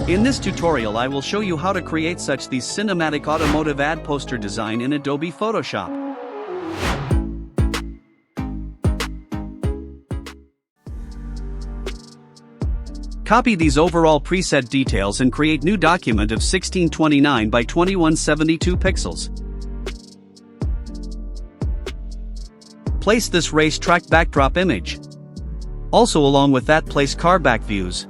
In this tutorial I will show you how to create such the cinematic automotive ad poster design in Adobe Photoshop. Copy these overall preset details and create new document of 1629 by 2172 pixels. Place this racetrack backdrop image. Also along with that place car back views.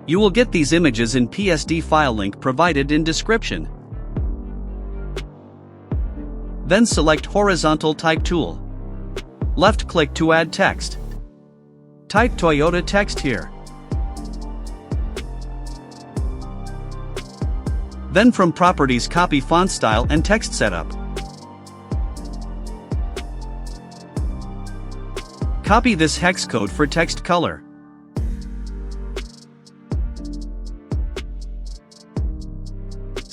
You will get these images in PSD file link provided in description. Then select horizontal type tool. Left click to add text. Type Toyota text here. Then from properties copy font style and text setup. Copy this hex code for text color.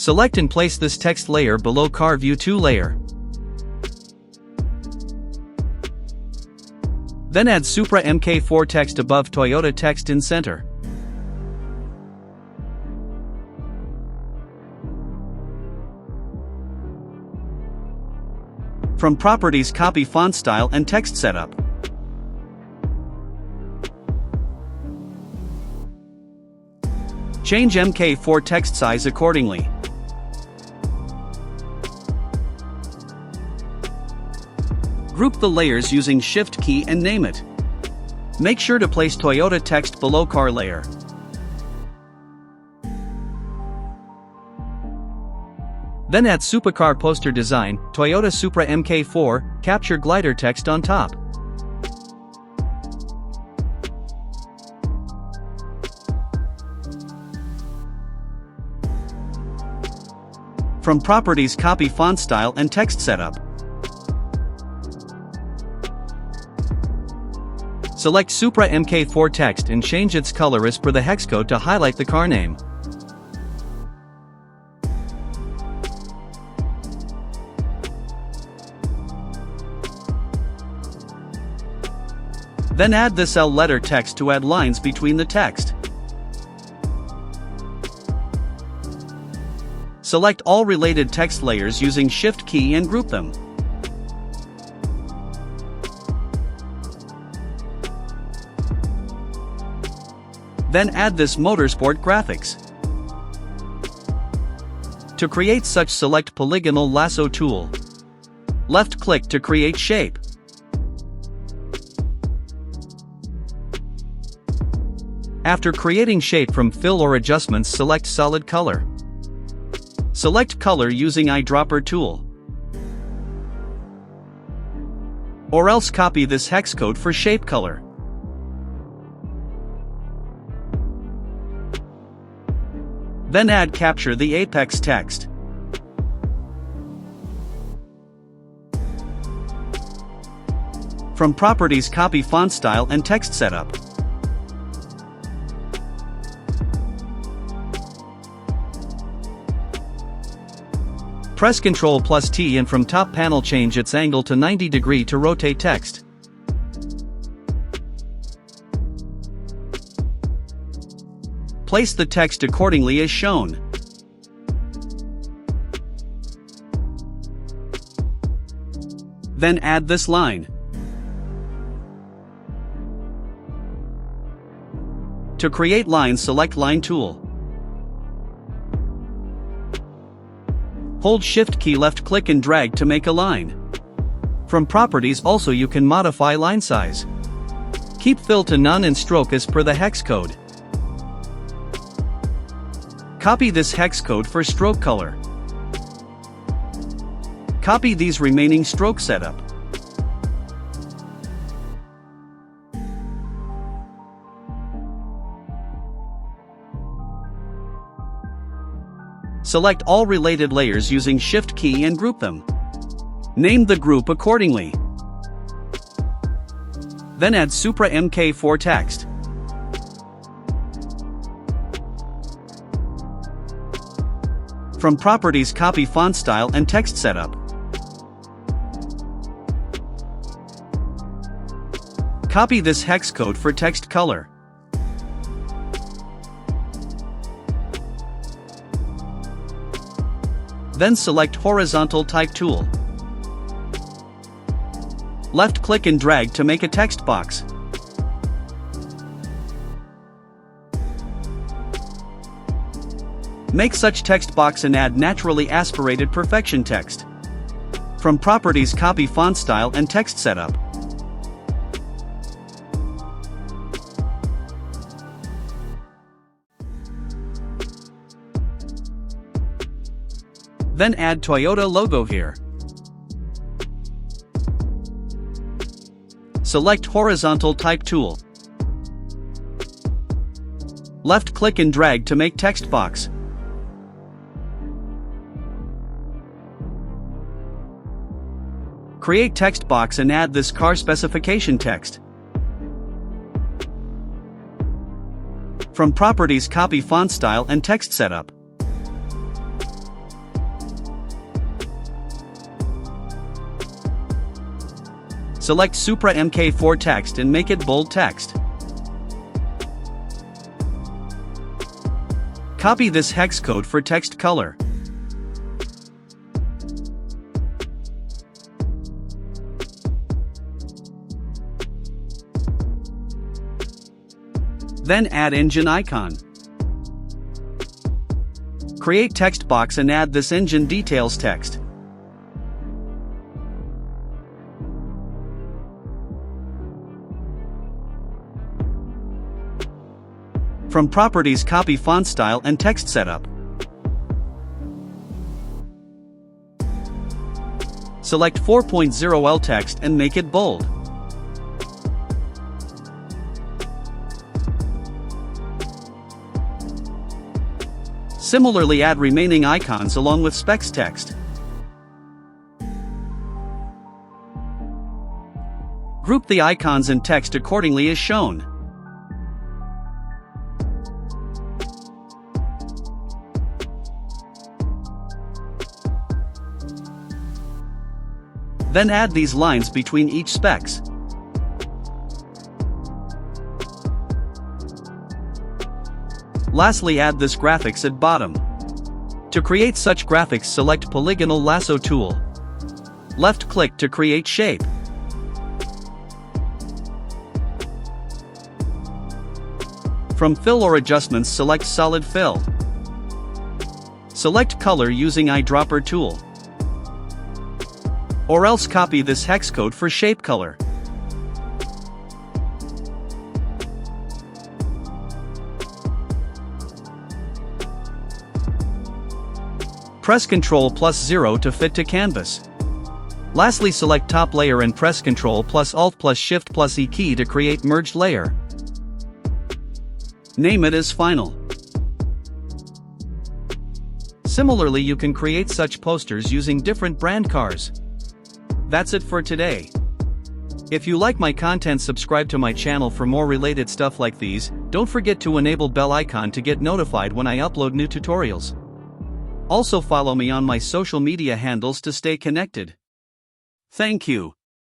Select and place this text layer below Car View 2 layer. Then add Supra MK4 text above Toyota text in center. From properties copy font style and text setup. Change MK4 text size accordingly. Group the layers using Shift key and name it. Make sure to place Toyota text below car layer. Then add Supercar poster design, Toyota Supra MK4, capture glider text on top. From properties copy font style and text setup. Select Supra MK4 text and change its color as per the hex code to highlight the car name. Then add this L letter text to add lines between the text. Select all related text layers using Shift key and group them. Then add this motorsport graphics. To create such, select polygonal lasso tool. Left click to create shape. After creating shape from fill or adjustments, select solid color. Select color using eyedropper tool. Or else copy this hex code for shape color. Then add capture the apex text. From properties copy font style and text setup. Press Ctrl+T and from top panel change its angle to 90 degree to rotate text. Place the text accordingly as shown. Then add this line. To create lines, select Line tool. Hold Shift key, left click and drag to make a line. From properties also you can modify line size. Keep fill to none and stroke as per the hex code. Copy this hex code for stroke color. Copy these remaining stroke setup. Select all related layers using Shift key and group them. Name the group accordingly. Then add Supra MK4 text. From properties copy font style and text setup. Copy this hex code for text color. Then select Horizontal Type tool. Left-click and drag to make a text box. Make such text box and add naturally aspirated perfection text. From Properties, copy font style and text setup. Then add Toyota logo here. Select Horizontal Type tool. Left-click and drag to make text box. Create text box and add this car specification text. From Properties, copy font style and text setup. Select Supra MK4 text and make it bold text. Copy this hex code for text color. Then add engine icon. Create text box and add this engine details text. From Properties, copy font style and text setup. Select 4.0L text and make it bold. Similarly, add remaining icons along with specs text. Group the icons and text accordingly as shown. Then add these lines between each specs. Lastly, add this graphics at bottom. To create such graphics, select Polygonal Lasso tool. Left-click to create shape. From Fill or Adjustments, select Solid Fill. Select Color using Eyedropper tool. Or else copy this hex code for shape color. Press Ctrl+0 to fit to canvas. Lastly, select top layer and press Ctrl+Alt+Shift+E key to create merged layer. Name it as Final. Similarly, you can create such posters using different brand cars. That's it for today. If you like my content, subscribe to my channel for more related stuff like these. Don't forget to enable bell icon to get notified when I upload new tutorials. Also follow me on my social media handles to stay connected. Thank you.